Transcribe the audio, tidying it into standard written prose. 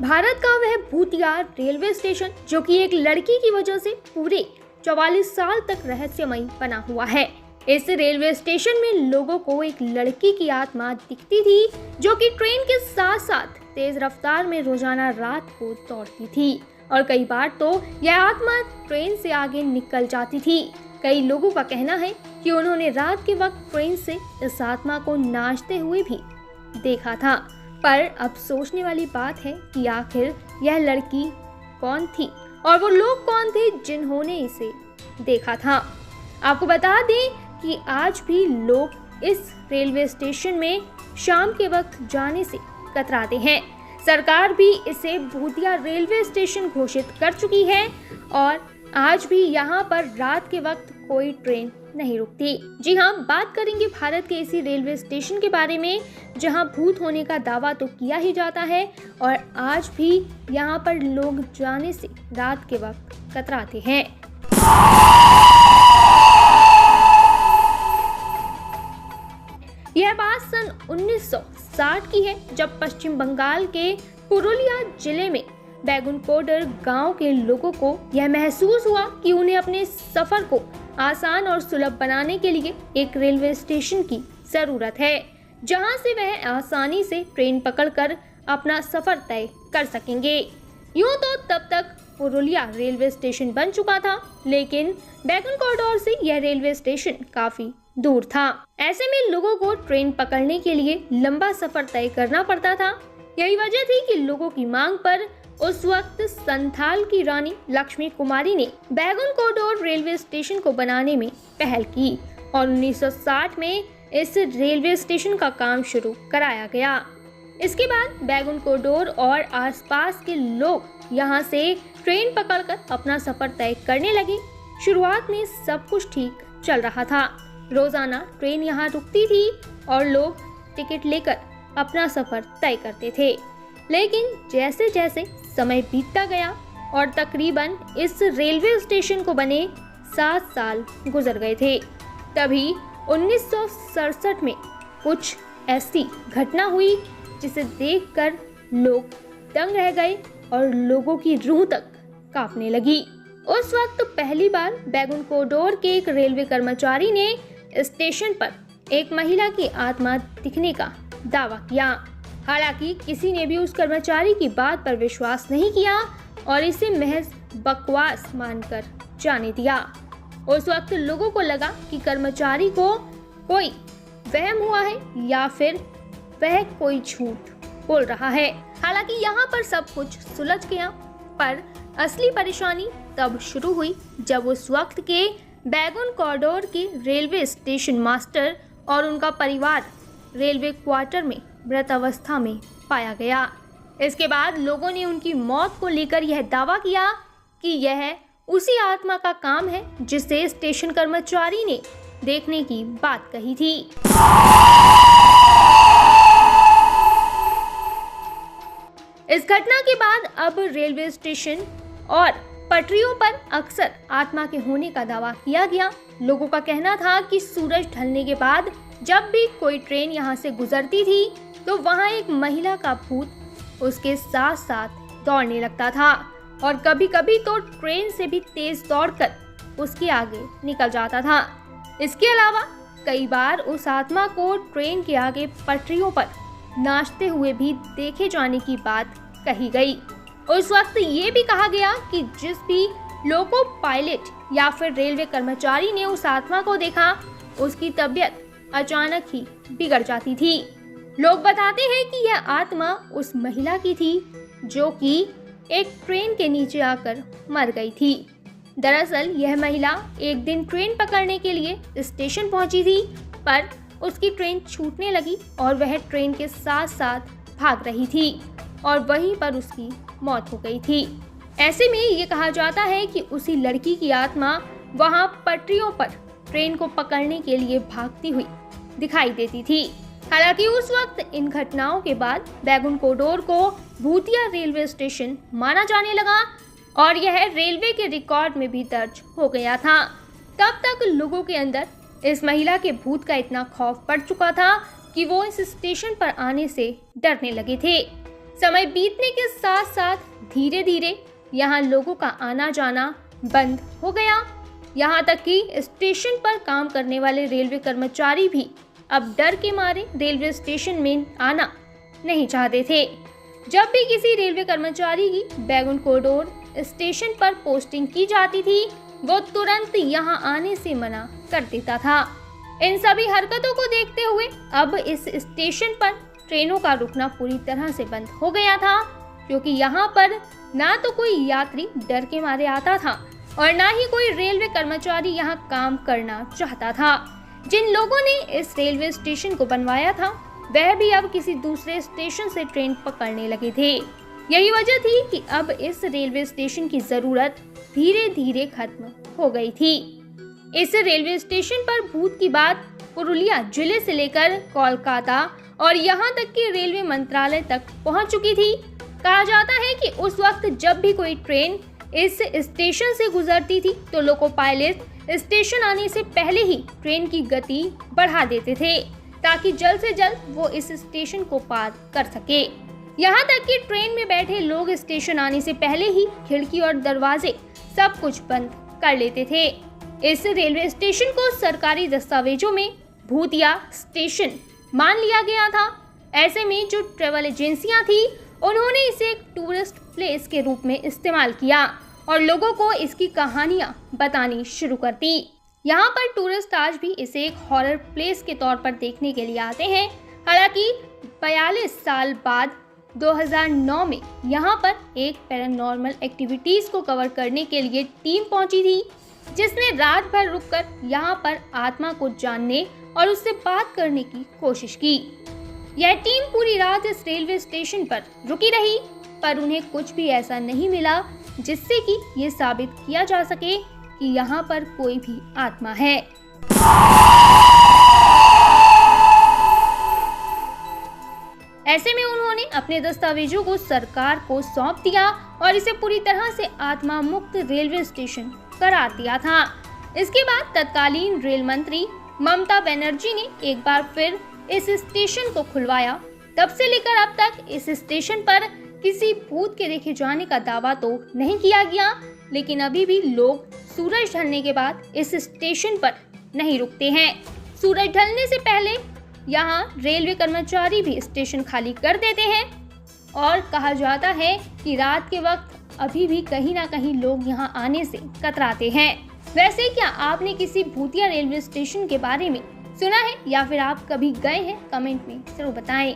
भारत का वह भूतिया रेलवे स्टेशन जो कि एक लड़की की वजह से पूरे 44 साल तक रहस्यमयी बना हुआ है। इस रेलवे स्टेशन में लोगों को एक लड़की की आत्मा दिखती थी जो कि ट्रेन के साथ साथ तेज रफ्तार में रोजाना रात को दौड़ती थी और कई बार तो यह आत्मा ट्रेन से आगे निकल जाती थी। कई लोगों का कहना है कि उन्होंने रात के वक्त ट्रेन से इस आत्मा को नाचते हुए भी देखा था। पर अब सोचने वाली बात है कि आखिर यह लड़की कौन थी और वो लोग कौन थे जिन्होंने इसे देखा था। आपको बता दें कि आज भी लोग इस रेलवे स्टेशन में शाम के वक्त जाने से कतराते हैं। सरकार भी इसे भूतिया रेलवे स्टेशन घोषित कर चुकी है और आज भी यहाँ पर रात के वक्त कोई ट्रेन नहीं रुकती। जी हाँ, बात करेंगे भारत के इसी रेलवे स्टेशन के बारे में जहाँ भूत होने का दावा तो किया ही जाता है और आज भी यहाँ पर लोग जाने से रात के वक्त कतराते हैं। यह बात सन 1960 की है जब पश्चिम बंगाल के पुरुलिया जिले में बैगुनकोडर गांव के लोगों को यह महसूस हुआ कि उन्हें अपने सफर को आसान और सुलभ बनाने के लिए एक रेलवे स्टेशन की जरूरत है जहां से वह आसानी से ट्रेन पकड़कर अपना सफर तय कर सकेंगे। यूं तो तब तक पुरुलिया रेलवे स्टेशन बन चुका था, लेकिन बैगुनकोडर से यह रेलवे स्टेशन काफी दूर था। ऐसे में लोगों को ट्रेन पकड़ने के लिए लंबा सफर तय करना पड़ता था। यही वजह थी कि लोगों की मांग पर उस वक्त संथाल की रानी लक्ष्मी कुमारी ने बैगुनकोडर रेलवे स्टेशन को बनाने में पहल की और 1960 में इस रेलवे स्टेशन का काम शुरू कराया गया। इसके बाद बैगुनकोडर और आसपास के लोग यहां से ट्रेन पकड़कर अपना सफर तय करने लगे। शुरुआत में सब कुछ ठीक चल रहा था। रोजाना ट्रेन यहां रुकती थी और लोग टिकट लेकर अपना सफर तय करते थे। लेकिन जैसे जैसे समय बीतता गया और तकरीबन इस रेलवे स्टेशन को बने 7 साल गुजर गए थे, तभी 1967 में कुछ ऐसी घटना हुई जिसे देखकर लोग दंग रह गए और लोगों की रूह तक कांपने लगी। उस वक्त पहली बार बैगुनकोडर के एक रेलवे कर्मचारी ने स्टेशन पर एक महिला की आत्मा दिखने का दावा किया। हालांकि किसी ने भी उस कर्मचारी की बात पर विश्वास नहीं किया और इसे महज बकवास मानकर जाने दिया। उस वक्त लोगों को लगा कि कर्मचारी को कोई वहम हुआ है या फिर वह कोई झूठ बोल रहा है। हालांकि यहाँ पर सब कुछ सुलझ गया, पर असली परेशानी तब शुरू हुई जब उस वक्त के बैगुनकोडर के रेलवे स्टेशन मास्टर और उनका परिवार रेलवे क्वार्टर में मृत अवस्था में पाया गया। इसके बाद लोगों ने उनकी मौत को लेकर यह दावा किया कि यह उसी आत्मा का काम है जिसे स्टेशन कर्मचारी ने देखने की बात कही थी। इस घटना के बाद अब रेलवे स्टेशन और पटरियों पर अक्सर आत्मा के होने का दावा किया गया। लोगों का कहना था कि सूरज ढलने के बाद जब भी कोई ट्रेन यहां से गुजरती थी तो वहां एक महिला का भूत उसके साथ साथ दौड़ने लगता था और कभी कभी तो ट्रेन से भी तेज दौड़कर उसके आगे निकल जाता था। इसके अलावा कई बार उस आत्मा को ट्रेन के आगे पटरियों पर नाचते हुए भी देखे जाने की बात कही गई। उस वक्त ये भी कहा गया कि जिस भी लोको पायलट या फिर रेलवे कर्मचारी ने उस आत्मा को देखा उसकी तबीयत अचानक ही बिगड़ जाती थी। लोग बताते हैं कि यह आत्मा उस महिला की थी जो कि एक ट्रेन के नीचे आकर मर गई थी। दरअसल यह महिला एक दिन ट्रेन पकड़ने के लिए स्टेशन पहुंची थी, पर उसकी ट्रेन छूटने लगी और वह ट्रेन के साथ साथ भाग रही थी और वहीं पर उसकी मौत हो गई थी। ऐसे में ये कहा जाता है कि उसी लड़की की आत्मा वहां पटरियों पर ट्रेन को पकड़ने के लिए भागती हुई दिखाई देती थी। हालांकि उस वक्त इन घटनाओं के बाद बैगुनकोडर को भूतिया रेलवे स्टेशन माना जाने लगा और यह रेलवे के रिकॉर्ड में भी दर्ज हो गया था। तब तक लोगों के अंदर इस महिला के भूत का इतना खौफ पड़ चुका था कि वो इस स्टेशन पर आने से डरने लगे थे। समय बीतने के साथ साथ धीरे धीरे यहाँ लोगों का आना जाना बंद हो गया। यहाँ तक कि स्टेशन पर काम करने वाले रेलवे कर्मचारी भी अब डर के मारे रेलवे स्टेशन में आना नहीं चाहते थे। जब भी किसी रेलवे कर्मचारी की बैगुन कॉरिडोर स्टेशन पर पोस्टिंग की जाती थी, वो तुरंत यहाँ आने से मना कर देता था। इन सभी हरकतों को देखते हुए अब इस स्टेशन पर ट्रेनों का रुकना पूरी तरह से बंद हो गया था, क्योंकि यहाँ पर ना तो कोई यात्री डर के मारे आता था और ना ही कोई रेलवे कर्मचारी यहाँ काम करना चाहता था। जिन लोगों ने इस रेलवे स्टेशन को बनवाया था, वह भी अब किसी दूसरे स्टेशन से ट्रेन पकड़ने लगे थे। यही वजह थी कि अब इस रेलवे स्टेशन की जरूरत धीरे धीरे खत्म हो गई थी। इस रेलवे स्टेशन पर भूत की बात पुरुलिया जिले से लेकर कोलकाता और यहाँ तक कि रेलवे मंत्रालय तक पहुँच चुकी थी। कहा जाता है कि उस वक्त जब भी कोई ट्रेन इस स्टेशन से गुजरती थी तो लोको पायलट स्टेशन आने से पहले ही ट्रेन की गति बढ़ा देते थे, ताकि जल्द से जल्द वो इस स्टेशन को पार कर सके। यहाँ तक कि ट्रेन में बैठे लोग स्टेशन आने से पहले ही खिड़की और दरवाजे सब कुछ बंद कर लेते थे। इस रेलवे स्टेशन को सरकारी दस्तावेजों में भूतिया स्टेशन मान लिया गया था। ऐसे में जो ट्रेवल एजेंसियां थी, उन्होंने इसे एक टूरिस्ट प्लेस के रूप में इस्तेमाल किया और लोगों को इसकी कहानियां बतानी शुरू कर दी। यहाँ पर टूरिस्ट आज भी इसे एक हॉरर प्लेस के तौर पर देखने के लिए आते हैं। हालांकि 42 साल बाद 2009 में यहाँ पर एक पैरानॉर्मल एक्टिविटीज को कवर करने के लिए टीम पहुंची थी, जिसने रात भर रुककर यहाँ पर आत्मा को जानने और उससे बात करने की कोशिश की। यह टीम पूरी रात इस रेलवे स्टेशन पर रुकी रही, पर उन्हें कुछ भी ऐसा नहीं मिला जिससे कि ये साबित किया जा सके कि यहाँ पर कोई भी आत्मा है। ऐसे में उन्होंने अपने दस्तावेजों को सरकार को सौंप दिया और इसे पूरी तरह से आत्मा मुक्त रेलवे स्टेशन करार दिया था। इसके बाद तत्कालीन रेल मंत्री ममता बनर्जी ने एक बार फिर इस स्टेशन को खुलवाया। तब से लेकर अब तक इस स्टेशन पर किसी भूत के देखे जाने का दावा तो नहीं किया गया, लेकिन अभी भी लोग सूरज ढलने के बाद इस स्टेशन पर नहीं रुकते हैं। सूरज ढलने से पहले यहाँ रेलवे कर्मचारी भी स्टेशन खाली कर देते हैं और कहा जाता है कि रात के वक्त अभी भी कहीं ना कहीं लोग यहाँ आने से कतराते हैं। वैसे क्या आपने किसी भूतिया रेलवे स्टेशन के बारे में सुना है या फिर आप कभी गए हैं? कमेंट में जरूर बताएं।